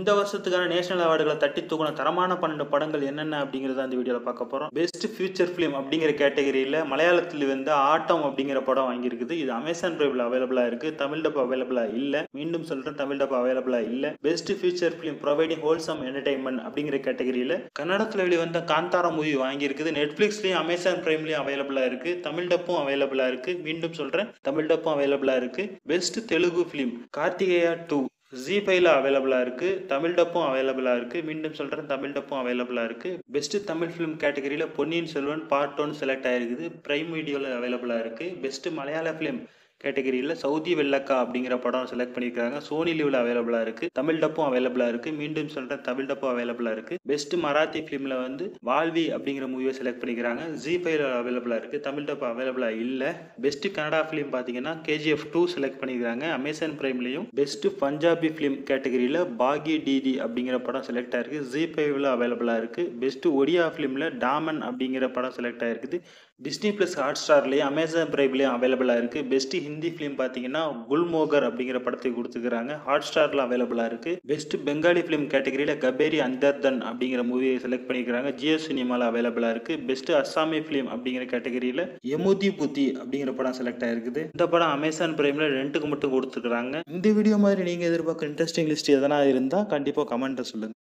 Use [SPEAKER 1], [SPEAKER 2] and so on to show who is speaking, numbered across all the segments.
[SPEAKER 1] இந்த வருஷத்துக்கான நேஷனல் அவார்டுகளை தட்டி தூக்கின தரமான 12 படங்கள் என்னென்ன அப்படிங்கிறத அந்த வீடியோவில் பார்க்க போகிறோம். பெஸ்ட் ஃபியூச்சர் ஃபிலிம் அப்படிங்கிற கேட்டகரியில் மலையாளத்தில் வந்து ஆட்டம் அப்படிங்கிற படம் வாங்கியிருக்குது. இது அமேசான் பிரைமில் அவைலபிளாக இருக்குது. தமிழ் டப் அவைலபிளாக இல்லை. மீண்டும் சொல்கிறேன், தமிழ் டப் அவைலபிளாக இல்லை. Best future film providing wholesome entertainment அப்படிங்கிற கேட்டகரியில் கன்னடத்தில் வெளிவந்த காந்தாரா மூவி வாங்கியிருக்குது. நெட்ஃப்ளிக்ஸ்லையும் அமேசான் பிரைம்லையும் அவைலபிளாக இருக்குது. தமிழ் டப்பும் அவைலபிளாக இருக்குது. மீண்டும் சொல்கிறேன், தமிழ் டப்பும் அவைலபிளாக இருக்குது. பெஸ்ட் தெலுங்கு ஃபிலிம் கார்த்திகேயா 2 ஜி5ல அவைலபிளாக இருக்குது. தமிழ் டப்பும் அவைலபிளாக இருக்குது. மீண்டும் சொல்கிறேன், தமிழ் டப்பும் அவைலபிளாக இருக்குது. பெஸ்ட் தமிழ் ஃபிலிம் கேட்டகரியில் பொன்னியின் செல்வன் பார்ட் 1 செலக்ட் ஆகிருக்குது. பிரைம் வீடியோவில் அவைலபிளாக இருக்குது. பெஸ்ட் மலையாள ஃபிலிம் கேட்டகரியில் சவுதி வெள்ளக்கா அப்படிங்கிற படம் செலக்ட் பண்ணியிருக்காங்க. சோனி லிவ்ல அவைலபிளாக இருக்குது. தமிழ் டப்பும் அவைலபிளாக இருக்குது. மீண்டும் சொல்கிறேன், தமிழ் டப்பும் அவைலபிளாக இருக்குது. பெஸ்ட் மராத்தி ஃபிலிமில் வந்து வால்வி அப்படிங்கிற மூவியை செலக்ட் பண்ணிக்கிறாங்க. ஜி5ல அவைலபிளாக இருக்குது. தமிழ் டப்பு அவைலபிளாக இல்லை. பெஸ்ட் கன்னடா ஃபிலிம் பார்த்தீங்கன்னா KGF 2 செலக்ட் பண்ணிக்கிறாங்க அமேசான் பிரைம்லையும். பெஸ்ட் பஞ்சாபி ஃபிலிம் கேட்டகரியில் பாகி டிடி அப்படிங்கிற படம் செலக்ட் ஆயிருக்கு. ஜி5ல அவைலபிளாக இருக்குது. பெஸ்ட் ஒடியா ஃபிலிமில் டாமன் அப்படிங்கிற படம் செலக்ட் ஆயிருக்குது. டிஸ்னி பிளஸ் ஹாட் ஸ்டார்லேயும் அமேசான் பிரைம்லையும் அவைலபிளாக இருக்குது. பெஸ்ட் ஹிந்தி ஃபிலிம் பார்த்தீங்கன்னா குல்மோகர் அப்படிங்கிற படத்தை கொடுத்துக்கிறாங்க. ஹாட் ஸ்டாரில் அவைலபிளாக இருக்குது. பெஸ்ட் பெங்காலி ஃபிலிம் கேட்டகரியில் கபேரி அந்தர்தன் அப்படிங்கிற மூவியை செலக்ட் பண்ணிக்கிறாங்க. ஜியோ சினிமாவில் அவைலபிளாக இருக்குது. பெஸ்ட் அஸ்ஸாமி ஃபிலிம் அப்படிங்கிற கேட்டகரியில் எமுதி புத்தி அப்படிங்கிற படம் செலக்ட் ஆயிருக்குது. இந்த படம் அமேசான் பிரைமில் ரெண்டுக்கு மட்டும் கொடுத்துருக்காங்க. இந்த வீடியோ மாதிரி நீங்கள் எதிர்பார்க்குற இன்ட்ரெஸ்டிங் லிஸ்ட் எதனா இருந்தால் கண்டிப்பாக கமெண்ட்டை சொல்லுங்கள்.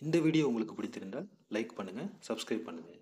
[SPEAKER 1] இந்த வீடியோ உங்களுக்கு பிடித்திருந்தால் லைக் பண்ணுங்கள், சப்ஸ்கிரைப் பண்ணுங்கள்.